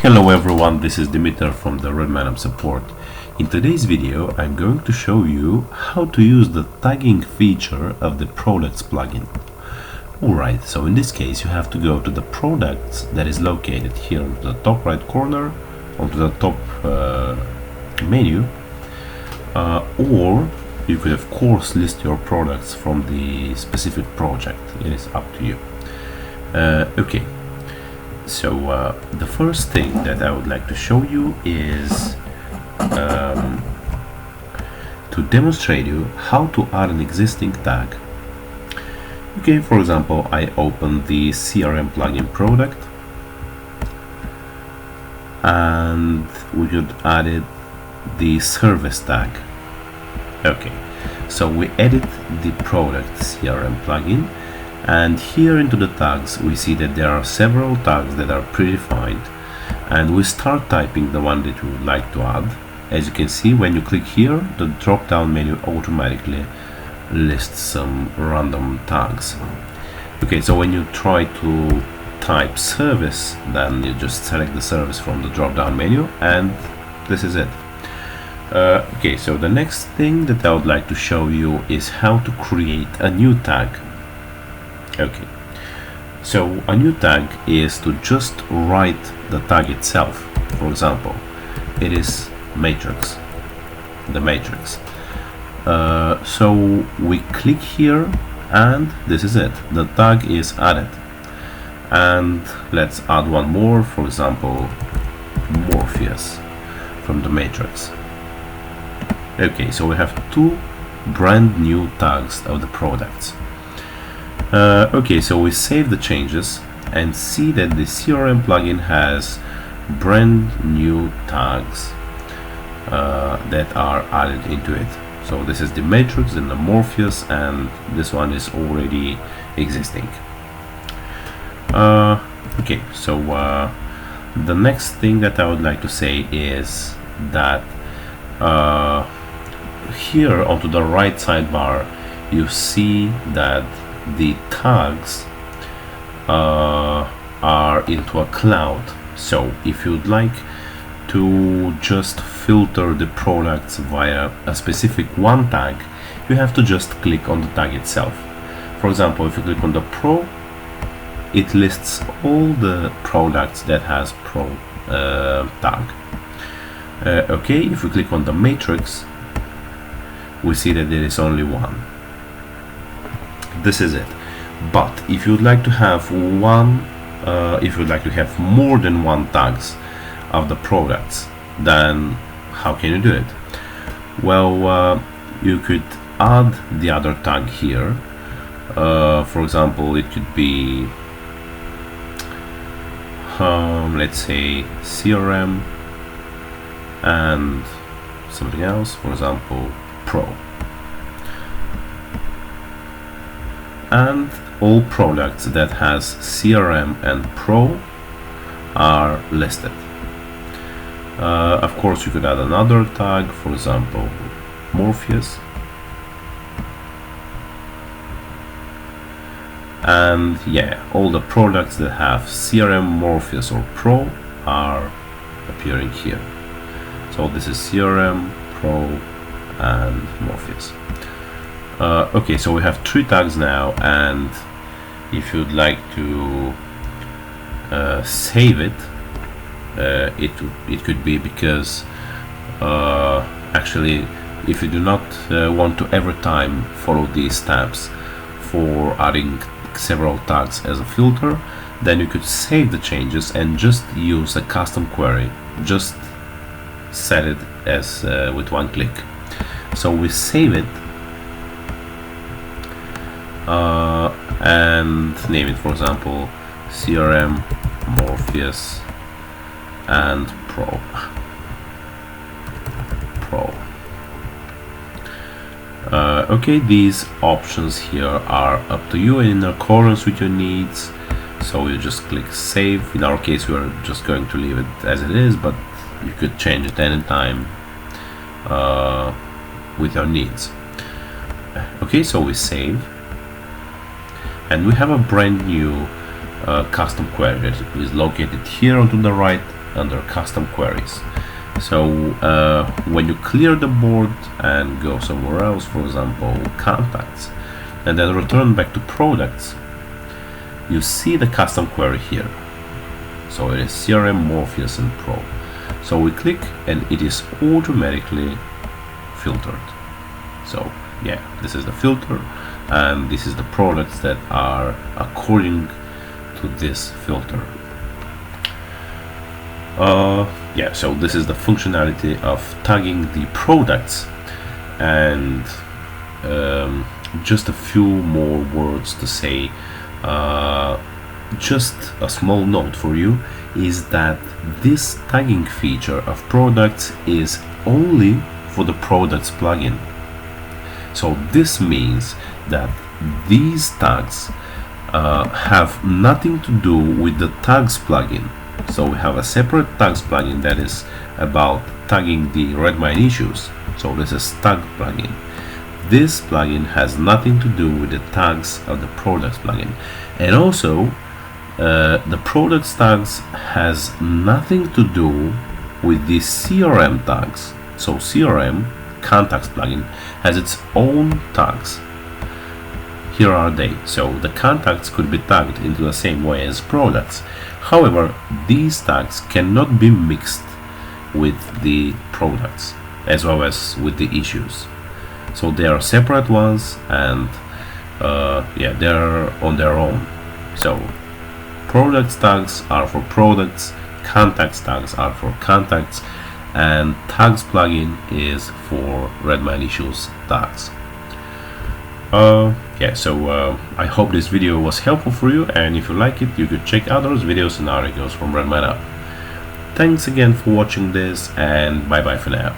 Hello everyone, this is Dimitar from the RedmineUP support. In today's video I'm going to show you how to use the tagging feature of the products plugin. Alright, so in this case you have to go to the products that is located here on the top right corner, onto the top menu, or you could of course list your products from the specific project. It is up to you. Okay. So the first thing that I would like to show you is to demonstrate you how to add an existing tag. Okay, for example, I open the CRM plugin product and we could add the service tag. Okay, so we edit the product CRM plugin. And here into the tags we see that there are several tags that are predefined, and we start typing the one that we would like to add. As you can see, when you click here, the drop down menu automatically lists some random tags. Okay, so when you try to type service, then you just select the service from the drop down menu, and this is it. Okay, so the next thing that I would like to show you is how to create a new tag. Okay, so a new tag is to just write the tag itself. For example, it is matrix, the matrix. So we click here and this is it, the tag is added. And let's add one more, for example, Morpheus from the matrix. Okay, so we have two brand new tags of the products. Okay, so we save the changes and see that the CRM plugin has brand new tags that are added into it. So this is the matrix and the Morpheus, and this one is already existing. Okay, so the next thing that I would like to say is that here onto the right sidebar you see that the tags are into a cloud. So if you'd like to just filter the products via a specific one tag, you have to just click on the tag itself. For example, if you click on the Pro, it lists all the products that has Pro tag. Okay, if we click on the matrix, we see that there is only one. This is it. But if you'd like to have more than one tags of the products, then how can you do it? Well, you could add the other tag here. For example, it could be let's say CRM and something else, for example Pro, and all products that has CRM and Pro are listed. Of course you could add another tag, for example Morpheus, and yeah, all the products that have CRM, Morpheus or Pro are appearing here. So this is CRM, Pro and Morpheus. Okay, so we have three tags now, and if you'd like to save it, it could be because actually if you do not want to every time follow these steps for adding several tags as a filter, then you could save the changes and just use a custom query, just set it as with one click. So we save it and name it, for example CRM, Morpheus and Pro. Okay, these options here are up to you and in accordance with your needs, so you just click save. In our case we are just going to leave it as it is, but you could change it anytime with your needs. Okay, so we save and we have a brand new custom query that is located here onto the right under custom queries. So when you clear the board and go somewhere else, for example contacts, and then return back to products, you see the custom query here. So it is CRM Morpheus and Pro. So we click and it is automatically filtered. So yeah, this is the filter, and this is the products that are according to this filter. Yeah, so this is the functionality of tagging the products. And just a few more words to say. Just a small note for you is that this tagging feature of products is only for the products plugin. So this means that these tags have nothing to do with the tags plugin. So we have a separate tags plugin that is about tagging the Redmine issues. So this is tag plugin. This plugin has nothing to do with the tags of the products plugin. And also the products tags has nothing to do with the CRM tags. So CRM contacts plugin has its own tags. Here are they. So the contacts could be tagged into the same way as products. However, these tags cannot be mixed with the products as well as with the issues. So they are separate ones, and yeah, they're on their own. So products tags are for products, contacts tags are for contacts, and tags plugin is for Redmine issues tags. Yeah, so I hope this video was helpful for you, and if you like it, you could check out those videos and articles from RedmineUP. Thanks again for watching this, and bye bye for now.